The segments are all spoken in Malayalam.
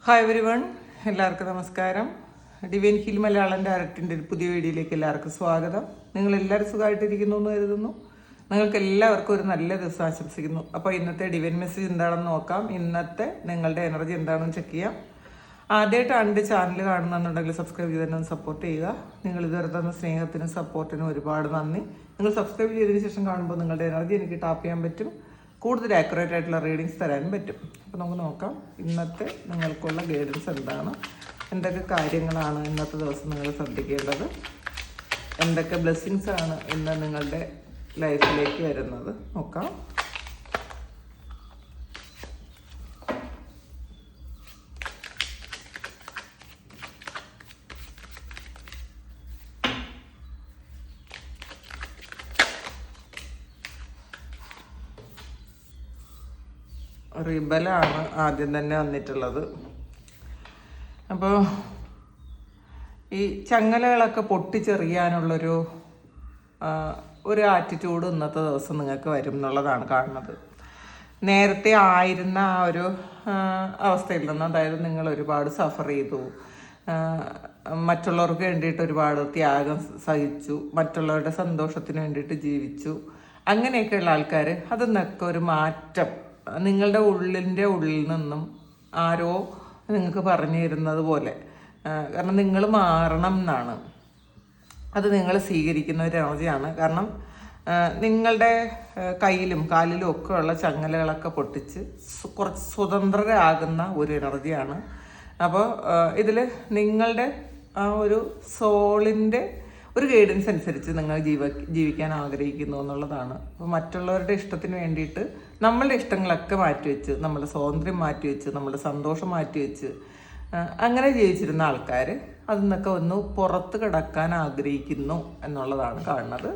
ഹായ് എവരി വൺ, എല്ലാവർക്കും നമസ്കാരം. ഡിവൈൻ ഹീൽ മലയാളം ഡയറക്റ്റിൻ്റെ ഒരു പുതിയ വീഡിയോയിലേക്ക് എല്ലാവർക്കും സ്വാഗതം. നിങ്ങളെല്ലാവരും സുഖമായിട്ടിരിക്കുന്നു എന്ന് കരുതുന്നു. നിങ്ങൾക്ക് എല്ലാവർക്കും ഒരു നല്ല ദിവസം ആശംസിക്കുന്നു. അപ്പോൾ ഇന്നത്തെ ഡിവൈൻ മെസ്സേജ് എന്താണെന്ന് നോക്കാം. ഇന്നത്തെ നിങ്ങളുടെ എനർജി എന്താണെന്ന് ചെക്ക് ചെയ്യാം. ആദ്യമായിട്ടാണ് എൻ്റെ ചാനൽ കാണുന്നുണ്ടെങ്കിൽ സബ്സ്ക്രൈബ് ചെയ്ത് തന്നെ സപ്പോർട്ട് ചെയ്യുക. നിങ്ങൾ ഇതുവരെ തന്ന സ്നേഹത്തിനും സപ്പോർട്ടിനും ഒരുപാട് നന്ദി. നിങ്ങൾ സബ്സ്ക്രൈബ് ചെയ്തതിന് ശേഷം കാണുമ്പോൾ നിങ്ങളുടെ എനർജി എനിക്ക് ടാപ്പ് ചെയ്യാൻ പറ്റും, കൂടുതൽ ആക്യുറേറ്റ് ആയിട്ടുള്ള റീഡിങ്സ് തരാനും പറ്റും. അപ്പോൾ നമുക്ക് നോക്കാം ഇന്നത്തെ നിങ്ങൾക്കുള്ള ഗൈഡൻസ് എന്താണ്, എന്തൊക്കെ കാര്യങ്ങളാണ് ഇന്നത്തെ ദിവസം നിങ്ങൾ ശ്രദ്ധിക്കേണ്ടത്, എന്തൊക്കെ ബ്ലെസ്സിങ്സ് ആണ് ഇന്ന് നിങ്ങളുടെ ലൈഫിലേക്ക് വരുന്നത് നോക്കാം. റിബലാണ് ആദ്യം തന്നെ വന്നിട്ടുള്ളത്. അപ്പോൾ ഈ ചങ്ങലകളൊക്കെ പൊട്ടിച്ചെറിയാനുള്ളൊരു ആറ്റിറ്റ്യൂഡ് ഇന്നത്തെ ദിവസം നിങ്ങൾക്ക് വരും എന്നുള്ളതാണ് കാണുന്നത്. നേരത്തെ ആയിരുന്ന ആ ഒരു അവസ്ഥയിൽ നിന്ന്, അതായത് നിങ്ങൾ ഒരുപാട് സഫർ ചെയ്തു, മറ്റുള്ളവർക്ക് വേണ്ടിയിട്ട് ഒരുപാട് ത്യാഗം സഹിച്ചു, മറ്റുള്ളവരുടെ സന്തോഷത്തിന് വേണ്ടിയിട്ട് ജീവിച്ചു, അങ്ങനെയൊക്കെയുള്ള ആൾക്കാർ അതിൽ നിന്നൊക്കെ ഒരു മാറ്റം നിങ്ങളുടെ ഉള്ളിൽ നിന്നും ആരോ നിങ്ങൾക്ക് പറഞ്ഞു തരുന്നത് പോലെ, കാരണം നിങ്ങൾ മാറണം എന്നാണ്, അത് നിങ്ങൾ സ്വീകരിക്കുന്ന ഒരു എനർജിയാണ്. കാരണം നിങ്ങളുടെ കയ്യിലും കാലിലും ഒക്കെ ഉള്ള ചങ്ങലകളൊക്കെ പൊട്ടിച്ച് കുറച്ച് സ്വതന്ത്രരാകുന്ന ഒരു എനർജിയാണ്. അപ്പോൾ ഇതിൽ നിങ്ങളുടെ ആ ഒരു സോളിൻ്റെ ഒരു ഗൈഡൻസ് അനുസരിച്ച് നിങ്ങൾ ജീവിക്കാൻ ആഗ്രഹിക്കുന്നു എന്നുള്ളതാണ്. അപ്പോൾ മറ്റുള്ളവരുടെ ഇഷ്ടത്തിന് വേണ്ടിയിട്ട് നമ്മളുടെ ഇഷ്ടങ്ങളൊക്കെ മാറ്റിവെച്ച്, നമ്മുടെ സ്വാതന്ത്ര്യം മാറ്റിവെച്ച്, നമ്മുടെ സന്തോഷം മാറ്റിവെച്ച് അങ്ങനെ ജീവിച്ചിരുന്ന ആൾക്കാർ അതിൽ നിന്നൊക്കെ ഒന്ന് പുറത്ത് കിടക്കാൻ ആഗ്രഹിക്കുന്നു എന്നുള്ളതാണ് കാണുന്നത്.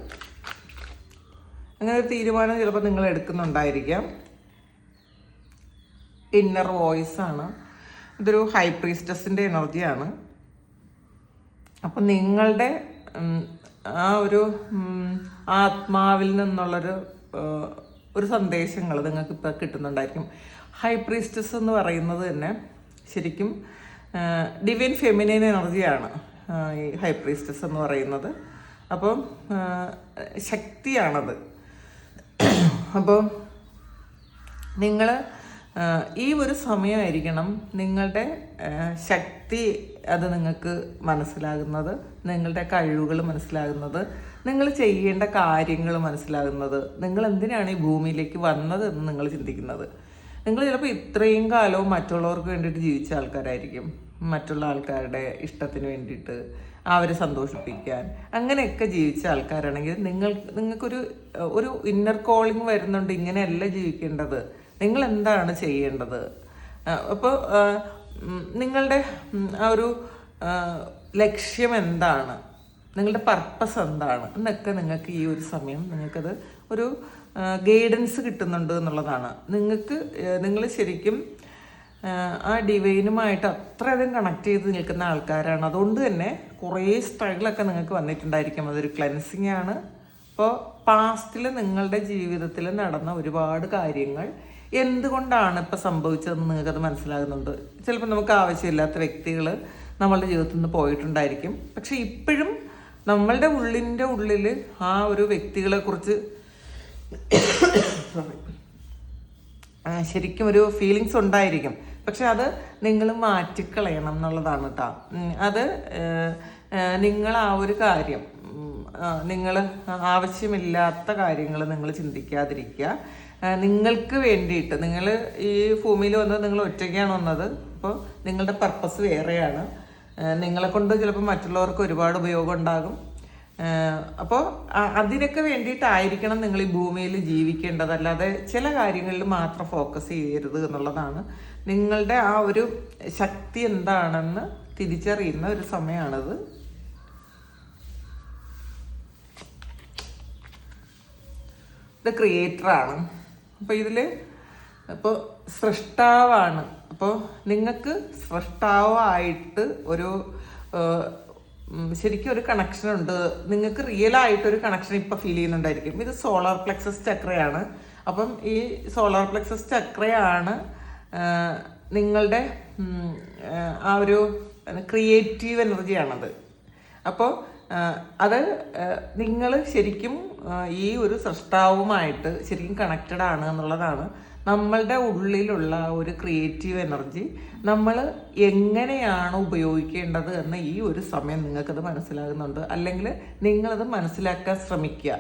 അങ്ങനെ ഒരു തീരുമാനം ചിലപ്പോൾ നിങ്ങൾ എടുക്കുന്നുണ്ടായിരിക്കാം. ഇന്നർ വോയിസ് ആണ്, ഇതൊരു ഹൈ പ്രീസ്റ്റസിൻ്റെ എനർജിയാണ്. അപ്പം നിങ്ങളുടെ ആ ഒരു ആത്മാവിൽ നിന്നുള്ളൊരു സന്ദേശങ്ങൾ നിങ്ങൾക്ക് ഇപ്പോൾ കിട്ടുന്നുണ്ടായിരിക്കും. ഹൈ പ്രീസ്റ്റസ് എന്ന് പറയുന്നത് തന്നെ ശരിക്കും ഡിവൈൻ ഫെമിനൈൻ എനർജിയാണ് ഈ ഹൈ പ്രീസ്റ്റസ് എന്ന് പറയുന്നത്. അപ്പം ശക്തിയാണത്. അപ്പോൾ നിങ്ങൾ ഈ ഒരു സമയമായിരിക്കണം നിങ്ങളുടെ ശക്തി അത് നിങ്ങൾക്ക് മനസ്സിലാകുന്നത്, നിങ്ങളുടെ കഴിവുകൾ മനസ്സിലാകുന്നത്, നിങ്ങൾ ചെയ്യേണ്ട കാര്യങ്ങൾ മനസ്സിലാകുന്നത്, നിങ്ങൾ എന്തിനാണ് ഈ ഭൂമിയിലേക്ക് വന്നത് എന്ന് നിങ്ങൾ ചിന്തിക്കുന്നത്. നിങ്ങൾ ചിലപ്പോൾ ഇത്രയും കാലവും മറ്റുള്ളവർക്ക് വേണ്ടിയിട്ട് ജീവിച്ച ആൾക്കാരായിരിക്കും, മറ്റുള്ള ആൾക്കാരുടെ ഇഷ്ടത്തിന് വേണ്ടിയിട്ട് അവരെ സന്തോഷിപ്പിക്കാൻ അങ്ങനെയൊക്കെ ജീവിച്ച ആൾക്കാരാണെങ്കിൽ നിങ്ങൾക്കൊരു ഇന്നർ കോളിങ് വരുന്നുണ്ട്. ഇങ്ങനെയല്ല ജീവിക്കേണ്ടത്, നിങ്ങൾ എന്താണ് ചെയ്യേണ്ടത്. അപ്പോൾ നിങ്ങളുടെ ആ ഒരു ലക്ഷ്യം എന്താണ്, നിങ്ങളുടെ പർപ്പസ് എന്താണ് എന്നൊക്കെ നിങ്ങൾക്ക് ഈ ഒരു സമയം നിങ്ങൾക്കത് ഒരു ഗൈഡൻസ് കിട്ടുന്നുണ്ട് എന്നുള്ളതാണ്. നിങ്ങൾ ശരിക്കും ആ ഡിവൈനുമായിട്ട് അത്രയധികം കണക്ട് ചെയ്ത് നിൽക്കുന്ന ആൾക്കാരാണ്. അതുകൊണ്ട് തന്നെ കുറേ സ്ട്രഗിളൊക്കെ നിങ്ങൾക്ക് വന്നിട്ടുണ്ടായിരിക്കും. അതൊരു ക്ലെൻസിങ് ആണ്. അപ്പോൾ പാസ്റ്റിൽ നിങ്ങളുടെ ജീവിതത്തിൽ നടന്ന ഒരുപാട് കാര്യങ്ങൾ എന്തുകൊണ്ടാണ് ഇപ്പോൾ സംഭവിച്ചതെന്ന് നിങ്ങൾക്കത് മനസ്സിലാകുന്നുണ്ട്. ചിലപ്പോൾ നമുക്ക് ആവശ്യമില്ലാത്ത വ്യക്തികൾ നമ്മളുടെ ജീവിതത്തിൽ നിന്ന് പോയിട്ടുണ്ടായിരിക്കും. പക്ഷെ ഇപ്പോഴും നമ്മളുടെ ഉള്ളിൽ ആ ഒരു വ്യക്തികളെക്കുറിച്ച് ശരിക്കും ഒരു ഫീലിങ്സ് ഉണ്ടായിരിക്കും. പക്ഷെ അത് നിങ്ങൾ മാറ്റിക്കളയണം എന്നുള്ളതാണ് കേട്ടോ. അത് നിങ്ങൾ ആ ഒരു കാര്യം, നിങ്ങൾ ആവശ്യമില്ലാത്ത കാര്യങ്ങൾ നിങ്ങൾ ചിന്തിക്കാതിരിക്കുക. നിങ്ങൾക്ക് വേണ്ടിയിട്ട് നിങ്ങൾ ഈ ഭൂമിയിൽ വന്നത് നിങ്ങൾ ഒറ്റയ്ക്കാണ് വന്നത്. അപ്പോൾ നിങ്ങളുടെ പർപ്പസ് വേറെയാണ്. നിങ്ങളെ കൊണ്ട് ചിലപ്പോൾ മറ്റുള്ളവർക്ക് ഒരുപാട് ഉപയോഗം ഉണ്ടാകും. അപ്പോൾ അതിനൊക്കെ വേണ്ടിയിട്ടായിരിക്കണം നിങ്ങൾ ഈ ഭൂമിയിൽ ജീവിക്കേണ്ടത്. അല്ലാതെ ചില കാര്യങ്ങളിൽ മാത്രം ഫോക്കസ് ചെയ്യരുത് എന്നുള്ളതാണ്. നിങ്ങളുടെ ആ ഒരു ശക്തി എന്താണെന്ന് തിരിച്ചറിയുന്ന ഒരു സമയമാണിത്. ഇത് ക്രിയേറ്ററാണ്. അപ്പോൾ ഇപ്പോൾ സൃഷ്ടാവാണ്. അപ്പോൾ നിങ്ങൾക്ക് സൃഷ്ടാവായിട്ട് ശരിക്കും ഒരു കണക്ഷൻ ഉണ്ട്. നിങ്ങൾക്ക് റിയലായിട്ടൊരു കണക്ഷൻ ഇപ്പോൾ ഫീൽ ചെയ്യുന്നുണ്ടായിരിക്കും. ഇത് സോളാർ പ്ലെക്സസ് ചക്രയാണ്. അപ്പം ഈ സോളാർ പ്ലെക്സസ് ചക്രയാണ് നിങ്ങളുടെ ആ ഒരു ക്രിയേറ്റീവ് എനർജിയാണത്. അപ്പോൾ അത് നിങ്ങൾ ശരിക്കും ഈ ഒരു സൃഷ്ടാവുമായിട്ട് ശരിക്കും കണക്റ്റഡ് ആണ് എന്നുള്ളതാണ്. നമ്മളുടെ ഉള്ളിലുള്ള ഒരു ക്രിയേറ്റീവ് എനർജി നമ്മൾ എങ്ങനെയാണ് ഉപയോഗിക്കേണ്ടത് എന്ന് ഈ ഒരു സമയം നിങ്ങൾക്കത് മനസ്സിലാകുന്നുണ്ട്. അല്ലെങ്കിൽ നിങ്ങളത് മനസ്സിലാക്കാൻ ശ്രമിക്കുക.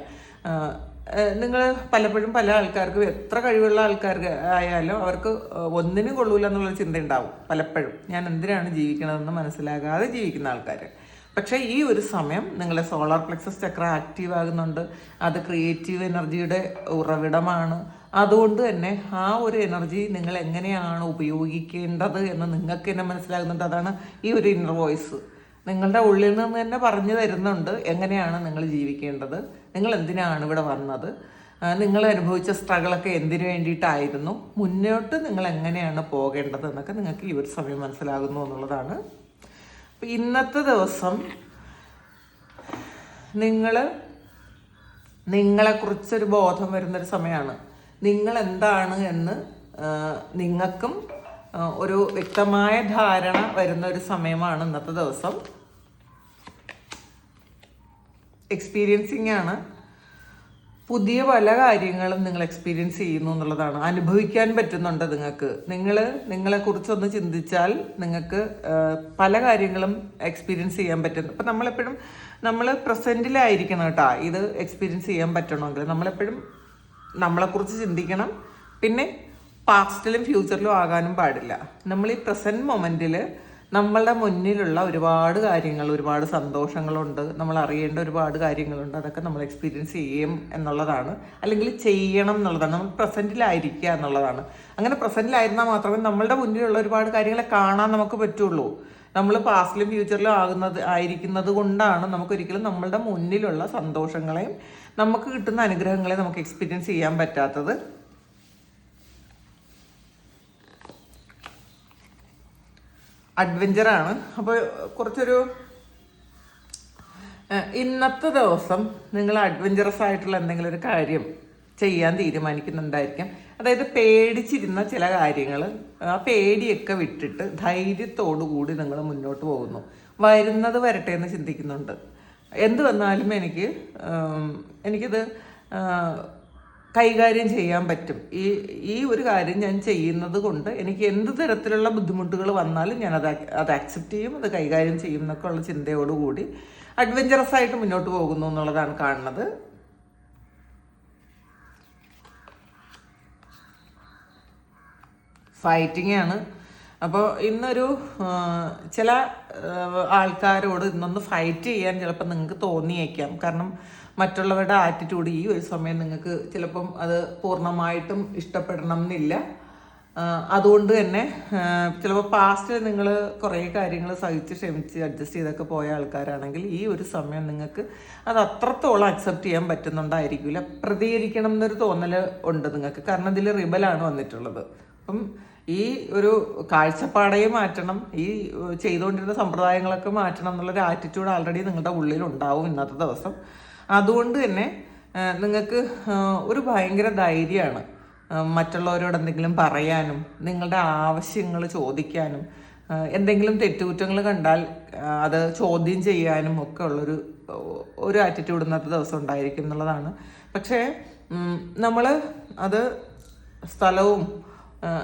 നിങ്ങൾ പലപ്പോഴും പല ആൾക്കാർക്കും എത്ര കഴിവുള്ള ആൾക്കാർക്ക് ആയാലും അവർക്ക് ഒന്നിനും കൊള്ളൂല എന്നുള്ള ചിന്ത ഉണ്ടാവും പലപ്പോഴും. ഞാൻ എന്തിനാണ് ജീവിക്കണതെന്ന് മനസ്സിലാകാതെ ജീവിക്കുന്ന ആൾക്കാർ. പക്ഷേ ഈ ഒരു സമയം നിങ്ങളുടെ സോളാർ പ്ലെക്സസ് ചക്ര ആക്റ്റീവ് ആകുന്നുണ്ട്. അത് ക്രിയേറ്റീവ് എനർജിയുടെ ഉറവിടമാണ്. അതുകൊണ്ട് തന്നെ ആ ഒരു എനർജി നിങ്ങൾ എങ്ങനെയാണ് ഉപയോഗിക്കേണ്ടത് എന്ന് നിങ്ങൾക്ക് തന്നെ മനസ്സിലാകുന്നുണ്ട്. അതാണ് ഈ ഒരു ഇന്നർ വോയിസ് നിങ്ങളുടെ ഉള്ളിൽ നിന്ന് തന്നെ പറഞ്ഞു തരുന്നുണ്ട് എങ്ങനെയാണ് നിങ്ങൾ ജീവിക്കേണ്ടത്, നിങ്ങൾ എന്തിനാണ് ഇവിടെ വന്നത്, നിങ്ങൾ അനുഭവിച്ച സ്ട്രഗിളൊക്കെ എന്തിനു വേണ്ടിയിട്ടായിരുന്നു, മുന്നോട്ട് നിങ്ങൾ എങ്ങനെയാണ് പോകേണ്ടത് എന്നൊക്കെ നിങ്ങൾക്ക് ഈ ഒരു സമയം മനസ്സിലാകുന്നു എന്നുള്ളതാണ്. അപ്പം ഇന്നത്തെ ദിവസം നിങ്ങളെക്കുറിച്ചൊരു ബോധം വരുന്നൊരു സമയമാണ്. നിങ്ങൾ എന്താണ് എന്ന് നിങ്ങൾക്കും ഒരു വ്യക്തമായ ധാരണ വരുന്ന ഒരു സമയമാണ് ഇന്നത്തെ ദിവസം. എക്സ്പീരിയൻസിങ് ആണ്. പുതിയ പല കാര്യങ്ങളും നിങ്ങൾ എക്സ്പീരിയൻസ് ചെയ്യുന്നു എന്നുള്ളതാണ്. അനുഭവിക്കാൻ പറ്റുന്നുണ്ട് നിങ്ങൾക്ക്. നിങ്ങളെക്കുറിച്ചൊന്ന് ചിന്തിച്ചാൽ നിങ്ങൾക്ക് പല കാര്യങ്ങളും എക്സ്പീരിയൻസ് ചെയ്യാൻ പറ്റുന്നു. ഇപ്പം നമ്മൾ പ്രസൻറ്റിലായിരിക്കണം കേട്ടോ. ഇത് എക്സ്പീരിയൻസ് ചെയ്യാൻ പറ്റണമെങ്കിൽ നമ്മളെപ്പോഴും നമ്മളെക്കുറിച്ച് ചിന്തിക്കണം. പിന്നെ പാസ്റ്റിലും ഫ്യൂച്ചറിലും ആകാനും പാടില്ല. നമ്മൾ ഈ പ്രസൻറ്റ് മൊമെൻറ്റിൽ നമ്മളുടെ മുന്നിലുള്ള ഒരുപാട് കാര്യങ്ങൾ, ഒരുപാട് സന്തോഷങ്ങളുണ്ട്, നമ്മൾ അറിയേണ്ട ഒരുപാട് കാര്യങ്ങളുണ്ട്. അതൊക്കെ നമ്മൾ എക്സ്പീരിയൻസ് ചെയ്യും എന്നുള്ളതാണ്. അല്ലെങ്കിൽ ചെയ്യണം എന്നുള്ളതാണ്. നമ്മൾ പ്രസൻറ്റിലായിരിക്കുക എന്നുള്ളതാണ്. അങ്ങനെ പ്രസൻറ്റിലായിരുന്നാൽ മാത്രമേ നമ്മളുടെ മുന്നിലുള്ള ഒരുപാട് കാര്യങ്ങളെ കാണാൻ നമുക്ക് പറ്റുള്ളൂ. നമ്മൾ പാസ്റ്റിലും ഫ്യൂച്ചറിലും ആയിരിക്കുന്നത് കൊണ്ടാണ് നമുക്കൊരിക്കലും നമ്മളുടെ മുന്നിലുള്ള സന്തോഷങ്ങളെയും നമുക്ക് കിട്ടുന്ന അനുഗ്രഹങ്ങളെയും നമുക്ക് എക്സ്പീരിയൻസ് ചെയ്യാൻ പറ്റാത്തത്. അഡ്വഞ്ചറാണ്. അപ്പോൾ കുറച്ചൊരു ഇന്നത്തെ ദിവസം നിങ്ങൾ അഡ്വഞ്ചറസ് ആയിട്ടുള്ള എന്തെങ്കിലും ഒരു കാര്യം ചെയ്യാൻ തീരുമാനിക്കുന്നുണ്ടായിരിക്കാം. അതായത് പേടിച്ചിരുന്ന ചില കാര്യങ്ങൾ, ആ പേടിയൊക്കെ വിട്ടിട്ട് ധൈര്യത്തോടു കൂടി നിങ്ങൾ മുന്നോട്ട് പോകുന്നു. വരുന്നത് വരട്ടെ എന്ന് ചിന്തിക്കുന്നുണ്ട്. എന്ത് വന്നാലും എനിക്കിത് കൈകാര്യം ചെയ്യാൻ പറ്റും. ഈ ഒരു കാര്യം ഞാൻ ചെയ്യുന്നത് കൊണ്ട് എനിക്ക് എന്ത് തരത്തിലുള്ള ബുദ്ധിമുട്ടുകൾ വന്നാലും ഞാൻ അത് അക്സെപ്റ്റ് ചെയ്യും, അത് കൈകാര്യം ചെയ്യും എന്നൊക്കെ ഉള്ള ചിന്തയോടുകൂടി അഡ്വഞ്ചറസ് ആയിട്ട് മുന്നോട്ട് പോകുന്നു എന്നുള്ളതാണ് കാണുന്നത്. ഫൈറ്റിംഗ് ആണ്. അപ്പോൾ ഇന്നൊരു ചില ആൾക്കാരോട് ഇന്നൊന്ന് ഫൈറ്റ് ചെയ്യാൻ ചിലപ്പോൾ നിങ്ങൾക്ക് തോന്നിയേക്കാം. കാരണം മറ്റുള്ളവരുടെ ആറ്റിറ്റ്യൂഡ് ഈ ഒരു സമയം നിങ്ങൾക്ക് ചിലപ്പം അത് പൂർണ്ണമായിട്ടും ഇഷ്ടപ്പെടണം എന്നില്ല. അതുകൊണ്ട് തന്നെ ചിലപ്പോൾ പാസ്റ്റിൽ നിങ്ങൾ കുറേ കാര്യങ്ങൾ സഹിച്ച് ക്ഷമിച്ച് അഡ്ജസ്റ്റ് ചെയ്തൊക്കെ പോയ ആൾക്കാരാണെങ്കിൽ ഈ ഒരു സമയം നിങ്ങൾക്ക് അത് അത്രത്തോളം അക്സെപ്റ്റ് ചെയ്യാൻ പറ്റുന്നുണ്ടായിരിക്കില്ല. പ്രതികരിക്കണം എന്നൊരു തോന്നൽ ഉണ്ട് നിങ്ങൾക്ക്. കാരണം ഇതിൽ റിബലാണ് വന്നിട്ടുള്ളത്. അപ്പം ഈ ഒരു കാഴ്ചപ്പാടയെ മാറ്റണം, ഈ ചെയ്തുകൊണ്ടിരുന്ന സമ്പ്രദായങ്ങളൊക്കെ മാറ്റണം എന്നുള്ളൊരു ആറ്റിറ്റ്യൂഡ് ആൾറെഡി നിങ്ങളുടെ ഉള്ളിലുണ്ടാവും ഇന്നത്തെ ദിവസം. അതുകൊണ്ട് തന്നെ നിങ്ങൾക്ക് ഒരു ഭയങ്കര ധൈര്യമാണ് മറ്റുള്ളവരോട് എന്തെങ്കിലും പറയാനും, നിങ്ങളുടെ ആവശ്യങ്ങൾ ചോദിക്കാനും, എന്തെങ്കിലും തെറ്റുകുറ്റങ്ങൾ കണ്ടാൽ അത് ചോദ്യം ചെയ്യാനും ഒക്കെ ഒരു ആറ്റിറ്റ്യൂഡ് ഇന്നത്തെ ദിവസം ഉണ്ടായിരിക്കും എന്നുള്ളതാണ്. പക്ഷേ നമ്മൾ അത് സ്ഥലവും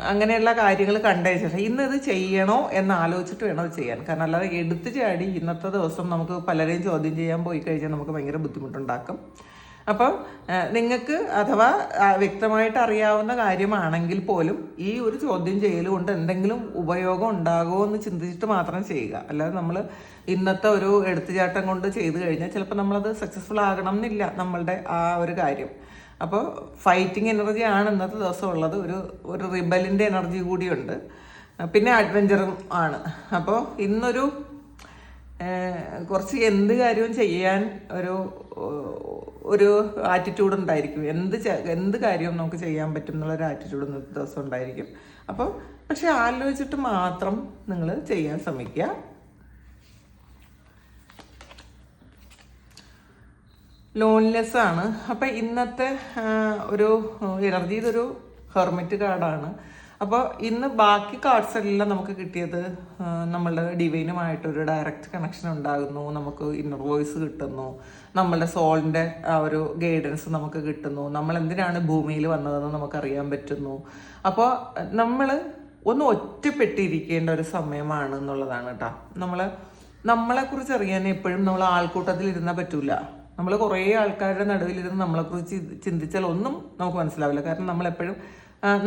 അങ്ങനെയുള്ള കാര്യങ്ങൾ കണ്ടതിന് ശേഷം ഇന്നത് ചെയ്യണോ എന്ന് ആലോചിച്ചിട്ട് വേണം അത് ചെയ്യാൻ. കാരണം അല്ലാതെ എടുത്തു ചാടി ഇന്നത്തെ ദിവസം നമുക്ക് പലരെയും ചോദ്യം ചെയ്യാൻ പോയി കഴിഞ്ഞാൽ നമുക്ക് ഭയങ്കര ബുദ്ധിമുട്ടുണ്ടാക്കും. അപ്പോൾ നിങ്ങൾക്ക് അഥവാ വ്യക്തമായിട്ട് അറിയാവുന്ന കാര്യമാണെങ്കിൽ പോലും ഈ ഒരു ചോദ്യം ചെയ്യൽ കൊണ്ട് എന്തെങ്കിലും ഉപയോഗം ഉണ്ടാകുമോ എന്ന് ചിന്തിച്ചിട്ട് മാത്രം ചെയ്യുക. അല്ലാതെ നമ്മൾ ഇന്നത്തെ ഒരു എടുത്തുചാട്ടം കൊണ്ട് ചെയ്തു കഴിഞ്ഞാൽ ചിലപ്പോൾ നമ്മളത് സക്സസ്ഫുൾ ആകണം എന്നില്ല നമ്മളുടെ ആ ഒരു കാര്യം. അപ്പോൾ ഫൈറ്റിംഗ് എനർജിയാണ് ഇന്നത്തെ ദിവസം ഉള്ളത്. ഒരു റിബലിൻ്റെ എനർജി കൂടിയുണ്ട്. പിന്നെ അഡ്വഞ്ചറും ആണ്. അപ്പോൾ ഇന്നൊരു കുറച്ച് എന്ത് കാര്യവും ചെയ്യാൻ ഒരു ആറ്റിറ്റ്യൂഡ് ഉണ്ടായിരിക്കും. എന്ത് കാര്യവും നമുക്ക് ചെയ്യാൻ പറ്റും എന്നുള്ളൊരു ആറ്റിറ്റ്യൂഡ് ഇന്നത്തെ ദിവസം ഉണ്ടായിരിക്കും. അപ്പോൾ പക്ഷെ ആലോചിച്ചിട്ട് മാത്രം നിങ്ങൾ ചെയ്യാൻ ശ്രമിക്കുക. ലോൺലെസ് ആണ്. അപ്പം ഇന്നത്തെ ഒരു എനർജി ഇതൊരു ഹെർമിറ്റ് കാർഡാണ്. അപ്പോൾ ഇന്ന് ബാക്കി കാർഡ്സ് എല്ലാം നമുക്ക് കിട്ടിയത് നമ്മളുടെ ഡിവൈനുമായിട്ടൊരു ഡയറക്റ്റ് കണക്ഷൻ ഉണ്ടാകുന്നു, നമുക്ക് ഇന്നർ വോയിസ് കിട്ടുന്നു, നമ്മളുടെ സോളിൻ്റെ ആ ഒരു ഗൈഡൻസ് നമുക്ക് കിട്ടുന്നു, നമ്മൾ എന്തിനാണ് ഭൂമിയിൽ വന്നതെന്ന് നമുക്കറിയാൻ പറ്റുന്നു. അപ്പോൾ നമ്മൾ ഒന്ന് ഒറ്റപ്പെട്ടിരിക്കേണ്ട ഒരു സമയമാണ് എന്നുള്ളതാണ് കേട്ടോ. നമ്മളെക്കുറിച്ച് അറിയാൻ എപ്പോഴും നമ്മൾ ആൾക്കൂട്ടത്തിൽ ഇരുന്നാൽ പറ്റൂല. നമ്മൾ കുറേ ആൾക്കാരുടെ നടുവിലിരുന്ന് നമ്മളെക്കുറിച്ച് ചിന്തിച്ചാൽ ഒന്നും നമുക്ക് മനസ്സിലാവില്ല. കാരണം നമ്മളെപ്പോഴും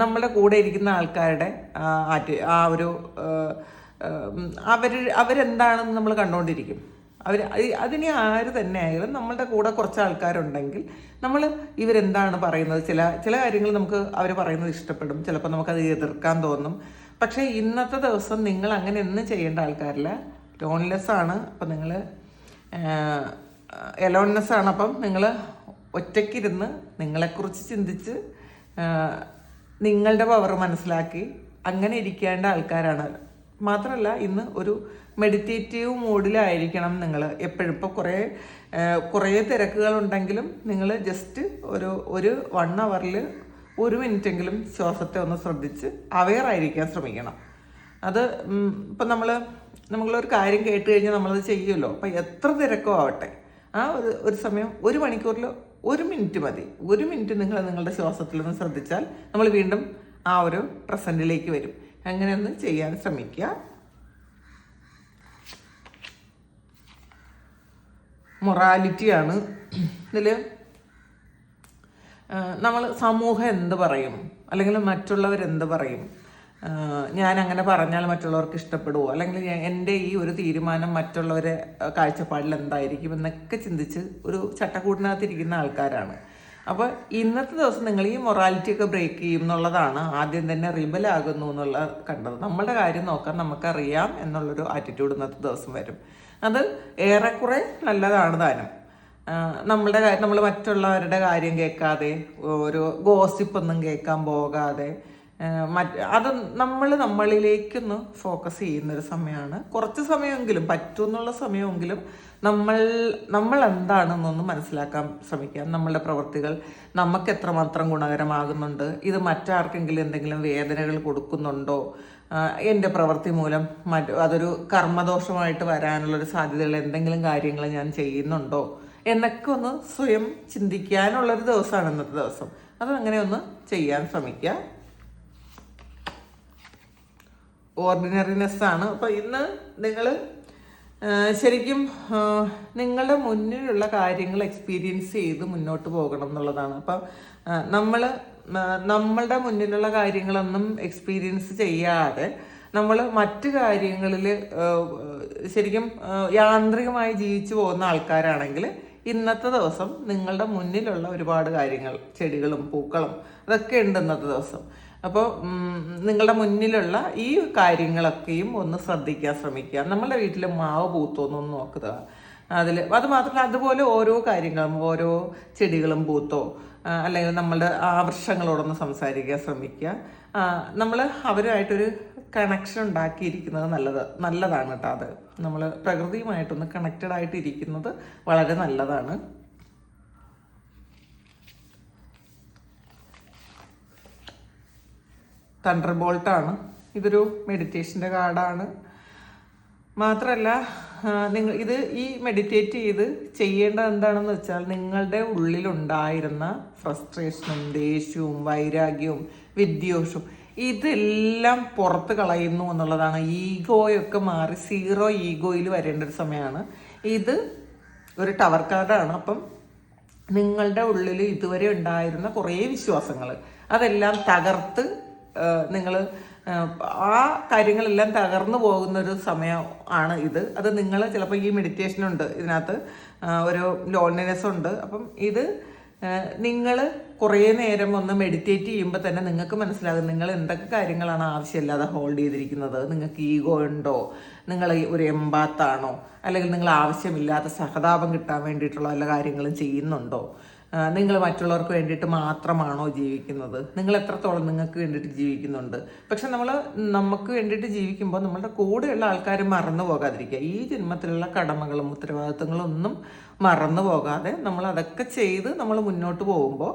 നമ്മുടെ കൂടെ ഇരിക്കുന്ന ആൾക്കാരുടെ ആ ഒരു അവരെന്താണെന്ന് നമ്മൾ കണ്ടുകൊണ്ടിരിക്കും. അതിനെ ആര് തന്നെ ആയാലും നമ്മളുടെ കൂടെ കുറച്ച് ആൾക്കാരുണ്ടെങ്കിൽ നമ്മൾ ഇവരെന്താണ് പറയുന്നത്, ചില കാര്യങ്ങൾ നമുക്ക് അവർ പറയുന്നത് ഇഷ്ടപ്പെടും, ചിലപ്പോൾ നമുക്കത് എതിർക്കാൻ തോന്നും. പക്ഷേ ഇന്നത്തെ ദിവസം നിങ്ങൾ അങ്ങനെ ഒന്നും ചെയ്യേണ്ട ആൾക്കാരില്ല. ലോൺലെസ് ആണ്. അപ്പം നിങ്ങൾ എലോൺനെസ് ആണ്. അപ്പം നിങ്ങൾ ഒറ്റയ്ക്കിരുന്ന് നിങ്ങളെക്കുറിച്ച് ചിന്തിച്ച് നിങ്ങളുടെ പവർ മനസ്സിലാക്കി അങ്ങനെ ഇരിക്കേണ്ട ആൾക്കാരാണ്. മാത്രമല്ല ഇന്ന് ഒരു മെഡിറ്റേറ്റീവ് മോഡിലായിരിക്കണം നിങ്ങൾ എപ്പോഴും. ഇപ്പോൾ കുറേ തിരക്കുകളുണ്ടെങ്കിലും നിങ്ങൾ ജസ്റ്റ് ഒരു 1 അവറിൽ 1 മിനിറ്റെങ്കിലും ശ്വാസത്തെ ഒന്ന് ശ്രദ്ധിച്ച് അവെയറായിരിക്കാൻ ശ്രമിക്കണം. അത് ഇപ്പം നമ്മളൊരു കാര്യം കേട്ട് കഴിഞ്ഞാൽ നമ്മളത് ചെയ്യുമല്ലോ. അപ്പം എത്ര തിരക്കോ ആവട്ടെ, ആ ഒരു സമയം 1 മണിക്കൂറിൽ 1 മിനിറ്റ് മതി. 1 മിനിറ്റ് നിങ്ങൾ നിങ്ങളുടെ ശ്വാസത്തിൽ നിന്ന് ശ്രദ്ധിച്ചാൽ നമ്മൾ വീണ്ടും ആ ഒരു പ്രസൻറ്റിലേക്ക് വരും. അങ്ങനെ ഒന്ന് ചെയ്യാൻ ശ്രമിക്കുക. മൊറാലിറ്റിയാണ് ഇതിൽ. നമ്മൾ സമൂഹം എന്ത് പറയും, അല്ലെങ്കിൽ മറ്റുള്ളവരെന്ത് പറയും, ഞാൻ അങ്ങനെ പറഞ്ഞാൽ മറ്റുള്ളവർക്ക് ഇഷ്ടപ്പെടുമോ, അല്ലെങ്കിൽ എൻ്റെ ഈ ഒരു തീരുമാനം മറ്റുള്ളവരെ കാഴ്ചപ്പാടിൽ എന്തായിരിക്കും എന്നൊക്കെ ചിന്തിച്ച് ഒരു ചട്ടക്കൂടിനകത്തിരിക്കുന്ന ആൾക്കാരാണ്. അപ്പോൾ ഇന്നത്തെ ദിവസം നിങ്ങൾ ഈ മൊറാലിറ്റിയൊക്കെ ബ്രേക്ക് ചെയ്യും എന്നുള്ളതാണ് ആദ്യം തന്നെ റിബലാകുന്നു എന്നുള്ള കണ്ടത്. നമ്മളുടെ കാര്യം നോക്കാൻ നമുക്കറിയാം എന്നുള്ളൊരു ആറ്റിറ്റ്യൂഡ് ഇന്നത്തെ ദിവസം വരും. അത് ഏറെക്കുറെ നല്ലതാണ് താനും. നമ്മൾ മറ്റുള്ളവരുടെ കാര്യം കേൾക്കാതെ, ഒരു ഗോസിപ്പൊന്നും കേൾക്കാൻ പോകാതെ, അത് നമ്മളിലേക്കൊന്ന് ഫോക്കസ് ചെയ്യുന്നൊരു സമയമാണ്. കുറച്ച് സമയമെങ്കിലും പറ്റുമെന്നുള്ള സമയമെങ്കിലും നമ്മൾ എന്താണെന്നൊന്ന് മനസ്സിലാക്കാൻ ശ്രമിക്കാം. നമ്മളുടെ പ്രവൃത്തികൾ നമുക്ക് എത്രമാത്രം ഗുണകരമാകുന്നുണ്ട്, ഇത് മറ്റാർക്കെങ്കിലും എന്തെങ്കിലും വേദനകൾ കൊടുക്കുന്നുണ്ടോ, എൻ്റെ പ്രവൃത്തി മൂലം അതൊരു കർമ്മദോഷമായിട്ട് വരാനുള്ളൊരു സാധ്യതകൾ എന്തെങ്കിലും കാര്യങ്ങൾ ഞാൻ ചെയ്യുന്നുണ്ടോ എന്നൊക്കെ ഒന്ന് സ്വയം ചിന്തിക്കാനുള്ളൊരു ദിവസമാണ് ഇന്നത്തെ ദിവസം. അതങ്ങനെ ഒന്ന് ചെയ്യാൻ ശ്രമിക്കുക. ഓർഡിനറിനെസ് ആണ്. അപ്പോൾ ഇന്ന് നിങ്ങൾ ശരിക്കും നിങ്ങളുടെ മുന്നിലുള്ള കാര്യങ്ങൾ എക്സ്പീരിയൻസ് ചെയ്ത് മുന്നോട്ട് പോകണം എന്നുള്ളതാണ്. അപ്പം നമ്മളുടെ മുന്നിലുള്ള കാര്യങ്ങളൊന്നും എക്സ്പീരിയൻസ് ചെയ്യാതെ നമ്മൾ മറ്റു കാര്യങ്ങളിൽ ശരിക്കും യാന്ത്രികമായി ജീവിച്ചു പോകുന്ന ആൾക്കാരാണെങ്കിൽ ഇന്നത്തെ ദിവസം നിങ്ങളുടെ മുന്നിലുള്ള ഒരുപാട് കാര്യങ്ങൾ, ചെടികളും പൂക്കളും അതൊക്കെ ഉണ്ട് ഇന്നത്തെ ദിവസം. അപ്പോൾ നിങ്ങളുടെ മുന്നിലുള്ള ഈ കാര്യങ്ങളൊക്കെയും ഒന്ന് ശ്രദ്ധിക്കാൻ ശ്രമിക്കുക. നമ്മളുടെ വീട്ടിൽ മാവ് പൂത്തോന്നൊന്ന് നോക്കുക. അത് മാത്രമല്ല അതുപോലെ ഓരോ കാര്യങ്ങളും, ഓരോ ചെടികളും പൂത്തോ, അല്ലെങ്കിൽ നമ്മളുടെ വൃക്ഷങ്ങളോടൊന്ന് സംസാരിക്കാൻ ശ്രമിക്കുക. നമ്മൾ അവരുമായിട്ടൊരു കണക്ഷൻ ഉണ്ടാക്കിയിരിക്കുന്നത് നല്ലതാണ് കേട്ടോ. അത് നമ്മൾ പ്രകൃതിയുമായിട്ടൊന്ന് കണക്റ്റഡ് ആയിട്ട് ഇരിക്കുന്നത് വളരെ നല്ലതാണ്. തണ്ടർ ബോൾട്ടാണ്. ഇതൊരു മെഡിറ്റേഷൻ്റെ കാർഡാണ്. മാത്രമല്ല ഈ മെഡിറ്റേറ്റ് ചെയ്ത് ചെയ്യേണ്ടത് എന്താണെന്ന് വെച്ചാൽ നിങ്ങളുടെ ഉള്ളിലുണ്ടായിരുന്ന ഫ്രസ്ട്രേഷനും ദേഷ്യവും വൈരാഗ്യവും വിദ്വേഷവും ഇതെല്ലാം പുറത്ത് കളയുന്നു എന്നുള്ളതാണ്. ഈഗോയൊക്കെ മാറി 0 ഈഗോയിൽ വരേണ്ട ഒരു സമയമാണ്. ഇത് ഒരു ടവർ കാർഡാണ്. അപ്പം നിങ്ങളുടെ ഉള്ളിൽ ഇതുവരെ ഉണ്ടായിരുന്ന കുറേ വിശ്വാസങ്ങൾ അതെല്ലാം തകർത്ത് നിങ്ങൾ ആ കാര്യങ്ങളെല്ലാം തകർന്നു പോകുന്നൊരു സമയം ആണ് ഇത്. അത് നിങ്ങൾ ചിലപ്പോൾ ഈ മെഡിറ്റേഷനുണ്ട്, ഇതിനകത്ത് ഒരു ലോൺലിനെസ് ഉണ്ട്. അപ്പം ഇത് നിങ്ങൾ കുറേ നേരം ഒന്ന് മെഡിറ്റേറ്റ് ചെയ്യുമ്പോൾ തന്നെ നിങ്ങൾക്ക് മനസ്സിലാകും നിങ്ങൾ എന്തൊക്കെ കാര്യങ്ങളാണ് ആവശ്യമില്ലാതെ ഹോൾഡ് ചെയ്തിരിക്കുന്നത്. നിങ്ങൾക്ക് ഈഗോ ഉണ്ടോ, നിങ്ങൾ ഒരു എംബാത്താണോ, അല്ലെങ്കിൽ നിങ്ങൾ ആവശ്യമില്ലാത്ത സഹതാപം കിട്ടാൻ വേണ്ടിയിട്ടുള്ള എല്ലാ കാര്യങ്ങളും ചെയ്യുന്നുണ്ടോ, നിങ്ങൾ മറ്റുള്ളവർക്ക് വേണ്ടിയിട്ട് മാത്രമാണോ ജീവിക്കുന്നത്, നിങ്ങൾ എത്രത്തോളം നിങ്ങൾക്ക് വേണ്ടിയിട്ട് ജീവിക്കുന്നുണ്ട്. പക്ഷെ നമുക്ക് വേണ്ടിയിട്ട് ജീവിക്കുമ്പോൾ നമ്മളുടെ കൂടെയുള്ള ആൾക്കാർ മറന്നു പോകാതിരിക്കുക. ഈ ജന്മത്തിലുള്ള കടമകളും ഉത്തരവാദിത്തങ്ങളും ഒന്നും മറന്നു പോകാതെ നമ്മൾ അതൊക്കെ ചെയ്ത് നമ്മൾ മുന്നോട്ട് പോകുമ്പോൾ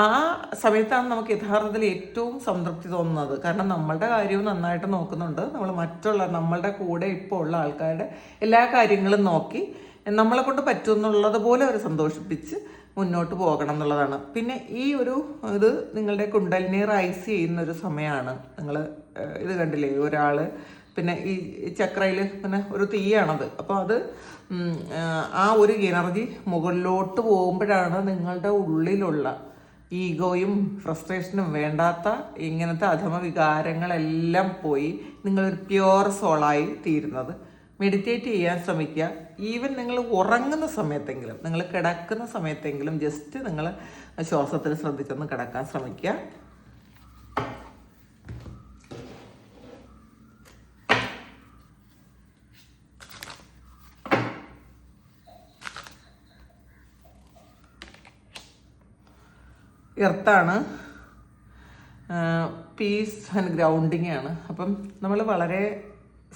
ആ സമയത്താണ് നമുക്ക് യഥാർത്ഥത്തിൽ ഏറ്റവും സംതൃപ്തി തോന്നുന്നത്. കാരണം നമ്മളുടെ കാര്യവും നന്നായിട്ട് നോക്കുന്നുണ്ട്, നമ്മൾ നമ്മളുടെ കൂടെ ഇപ്പോൾ ഉള്ള ആൾക്കാരുടെ എല്ലാ കാര്യങ്ങളും നോക്കി നമ്മളെ കൊണ്ട് പറ്റുമെന്നുള്ളത് പോലെ അവർ സന്തോഷിപ്പിച്ച് മുന്നോട്ട് പോകണം എന്നുള്ളതാണ്. പിന്നെ ഈ ഇത് നിങ്ങളുടെ കുണ്ടലിനി റൈസ് ചെയ്യുന്ന ഒരു സമയമാണ്. നിങ്ങൾ ഇത് കണ്ടില്ലേ, ഒരാൾ പിന്നെ ഈ ചക്രയിൽ പിന്നെ ഒരു തീയാണത്. അപ്പോൾ അത് ആ ഒരു എനർജി മുകളിലോട്ട് പോകുമ്പോഴാണ് നിങ്ങളുടെ ഉള്ളിലുള്ള ഈഗോയും ഫ്രസ്ട്രേഷനും വേണ്ടാത്ത ഇങ്ങനത്തെ അധമ വികാരങ്ങളെല്ലാം പോയി നിങ്ങളൊരു പ്യുവർ സോളായി തീരുന്നത്. മെഡിറ്റേറ്റ് ചെയ്യാൻ ശ്രമിക്കുക. ഈവൻ നിങ്ങൾ ഉറങ്ങുന്ന സമയത്തെങ്കിലും, നിങ്ങൾ കിടക്കുന്ന സമയത്തെങ്കിലും ജസ്റ്റ് നിങ്ങൾ ശ്വാസത്തിൽ ശ്രദ്ധിച്ചൊന്ന് കിടക്കാൻ ശ്രമിക്കുക. എർത്താണ്, പീസ് ആൻഡ് ഗ്രൗണ്ടിങ് ആണ്. അപ്പം നമ്മൾ വളരെ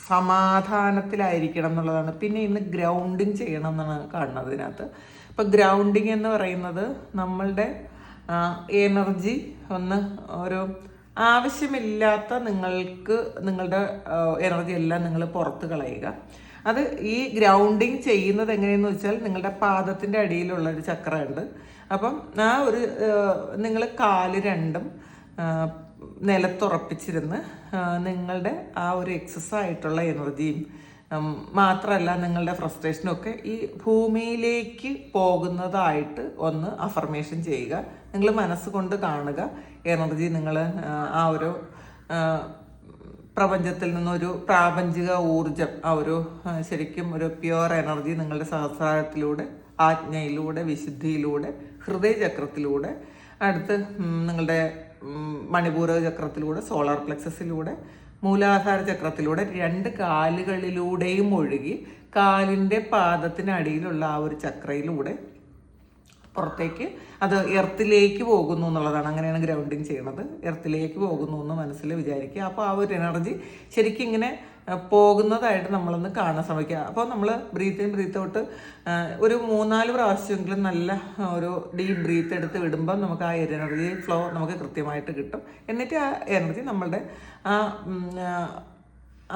സമാധാനത്തിലായിരിക്കണം എന്നുള്ളതാണ്. പിന്നെ ഇന്ന് ഗ്രൗണ്ടിങ് ചെയ്യണം എന്നാണ് കാണുന്നത് ഇതിനകത്ത്. അപ്പം ഗ്രൗണ്ടിങ് എന്ന് പറയുന്നത് നമ്മളുടെ എനർജി ഒരു ആവശ്യമില്ലാത്ത നിങ്ങളുടെ എനർജി എല്ലാം നിങ്ങൾ പുറത്ത് കളയുക. അത് ഈ ഗ്രൗണ്ടിങ് ചെയ്യുന്നത് എങ്ങനെയെന്ന് വെച്ചാൽ നിങ്ങളുടെ പാദത്തിൻ്റെ അടിയിലുള്ളൊരു ചക്രമുണ്ട്. അപ്പം നിങ്ങൾ കാല് രണ്ടും നിലത്തുറപ്പിച്ചിരുന്ന് നിങ്ങളുടെ ആ ഒരു എക്സസ് ആയിട്ടുള്ള എനർജിയും മാത്രമല്ല നിങ്ങളുടെ ഫ്രസ്ട്രേഷനും ഒക്കെ ഈ ഭൂമിയിലേക്ക് പോകുന്നതായിട്ട് ഒന്ന് അഫർമേഷൻ ചെയ്യുക. നിങ്ങൾ മനസ്സുകൊണ്ട് കാണുക എനർജി നിങ്ങൾ ആ ഒരു പ്രപഞ്ചത്തിൽ നിന്നൊരു പ്രാപഞ്ചിക ഊർജം, ശരിക്കും ഒരു പ്യുവർ എനർജി നിങ്ങളുടെ സഹസ്രാരത്തിലൂടെ, ആജ്ഞയിലൂടെ, വിശുദ്ധിയിലൂടെ, ഹൃദയചക്രത്തിലൂടെ, അടുത്ത് നിങ്ങളുടെ മണിപൂരക ചക്രത്തിലൂടെ, സോളാർ പ്ലെക്സസിലൂടെ, മൂലാധാര ചക്രത്തിലൂടെ, 2 കാലുകളിലൂടെയും ഒഴുകി കാലിൻ്റെ പാദത്തിനടിയിലുള്ള ആ ഒരു ചക്രയിലൂടെ പുറത്തേക്ക് അത് എർത്തിലേക്ക് പോകുന്നു എന്നുള്ളതാണ്. അങ്ങനെയാണ് ഗ്രൗണ്ടിങ് ചെയ്യണത്. എർത്തിലേക്ക് പോകുന്നു എന്ന് മനസ്സിൽ വിചാരിക്കുക. അപ്പോൾ ആ ഒരു എനർജി ശരിക്കും ഇങ്ങനെ പോകുന്നതായിട്ട് നമ്മളൊന്ന് കാണാൻ ശ്രമിക്കുക. അപ്പോൾ നമ്മൾ ബ്രീത്ത് ഇൻ ബ്രീത്ത് ഔട്ട് ഒരു 3-4 പ്രാവശ്യമെങ്കിലും നല്ല ഒരു ഡീപ്പ് ബ്രീത്ത് എടുത്ത് വിടുമ്പോൾ നമുക്ക് ആ എനർജി ഫ്ലോ നമുക്ക് കൃത്യമായിട്ട് കിട്ടും. എന്നിട്ട് ആ എനർജി നമ്മളുടെ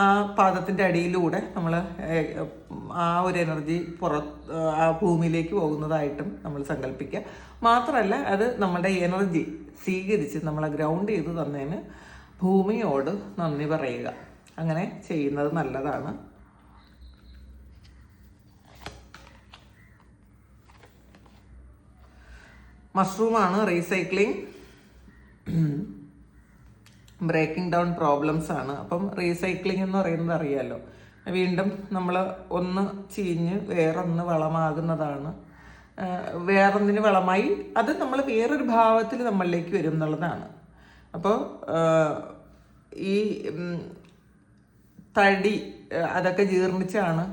ആ പാദത്തിൻ്റെ അടിയിലൂടെ നമ്മൾ ആ ഒരു എനർജി ആ ഭൂമിയിലേക്ക് പോകുന്നതായിട്ടും നമ്മൾ സങ്കല്പിക്കുക. മാത്രമല്ല അത് നമ്മളുടെ എനർജി സ്വീകരിച്ച് നമ്മളെ ഗ്രൗണ്ട് ചെയ്ത് തന്നതിന് ഭൂമിയോട് നന്ദി പറയുക. അങ്ങനെ ചെയ്യുന്നത് നല്ലതാണ്. മഷ്റൂമാണ് റീസൈക്ലിംഗ്, ബ്രേക്കിംഗ് ഡൗൺ പ്രോബ്ലംസ് ആണ്. അപ്പം റീസൈക്ലിംഗ് എന്ന് പറയുന്നത് അറിയാമല്ലോ, വീണ്ടും നമ്മൾ ഒന്ന് ചീഞ്ഞ് വേറൊന്ന് വളമാകുന്നതാണ്. വേറൊന്നിന് വളമായി അത് നമ്മൾ വേറൊരു ഭാവത്തിൽ നമ്മളിലേക്ക് വരും എന്നുള്ളതാണ്. അപ്പോൾ ഈ തടി അതൊക്കെ ജീർണിച്ചാണ്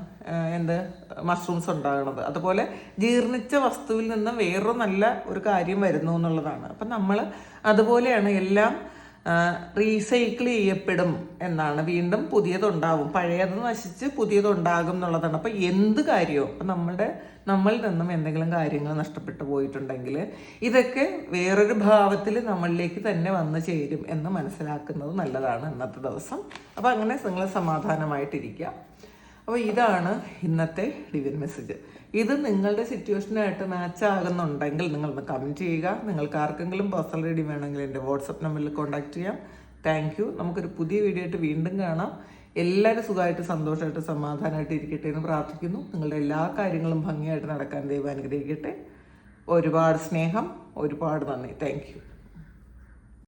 മഷ്റൂംസ് ഉണ്ടാകുന്നത്. അതുപോലെ ജീർണിച്ച വസ്തുവിൽ നിന്ന് വേറൊരു നല്ല ഒരു കാര്യം വരുന്നു എന്നുള്ളതാണ്. അപ്പം നമ്മൾ അതുപോലെയാണ്, എല്ലാം റീസൈക്കിൾ ചെയ്യപ്പെടും എന്നാണ്. വീണ്ടും പുതിയതുണ്ടാവും, പഴയത് നശിച്ച് പുതിയതുണ്ടാകും എന്നുള്ളതാണ്. അപ്പം എന്ത് കാര്യവും അപ്പം നമ്മളിൽ നിന്നും എന്തെങ്കിലും കാര്യങ്ങൾ നഷ്ടപ്പെട്ടു പോയിട്ടുണ്ടെങ്കിൽ ഇതൊക്കെ വേറൊരു ഭാവത്തിൽ നമ്മളിലേക്ക് തന്നെ വന്നു ചേരും എന്ന് മനസ്സിലാക്കുന്നത് നല്ലതാണ് ഇന്നത്തെ ദിവസം. അപ്പോൾ അങ്ങനെ നിങ്ങൾ സമാധാനമായിട്ടിരിക്കുക. അപ്പോൾ ഇതാണ് ഇന്നത്തെ ഡിവൈൻ മെസ്സേജ്. ഇത് നിങ്ങളുടെ സിറ്റുവേഷനായിട്ട് മാച്ച് ആകുന്നുണ്ടെങ്കിൽ നിങ്ങളൊന്ന് കമൻറ്റ് ചെയ്യുക. നിങ്ങൾക്ക് ആർക്കെങ്കിലും പേഴ്സണൽ റീഡിംഗ് വേണമെങ്കിൽ എൻ്റെ വാട്സപ്പ് നമ്പറിൽ കോൺടാക്റ്റ് ചെയ്യാം. Thank you. നമുക്കൊരു പുതിയ വീഡിയോ ആയിട്ട് വീണ്ടും കാണാം. എല്ലാവരും സുഖമായിട്ട് സന്തോഷമായിട്ട് സമാധാനമായിട്ട് ഇരിക്കട്ടെ എന്ന് പ്രാർത്ഥിക്കുന്നു. നിങ്ങളുടെ എല്ലാ കാര്യങ്ങളും ഭംഗിയായിട്ട് നടക്കാൻ ദൈവം അനുഗ്രഹിക്കട്ടെ. ഒരുപാട് സ്നേഹം, ഒരുപാട് നന്ദി. Thank you.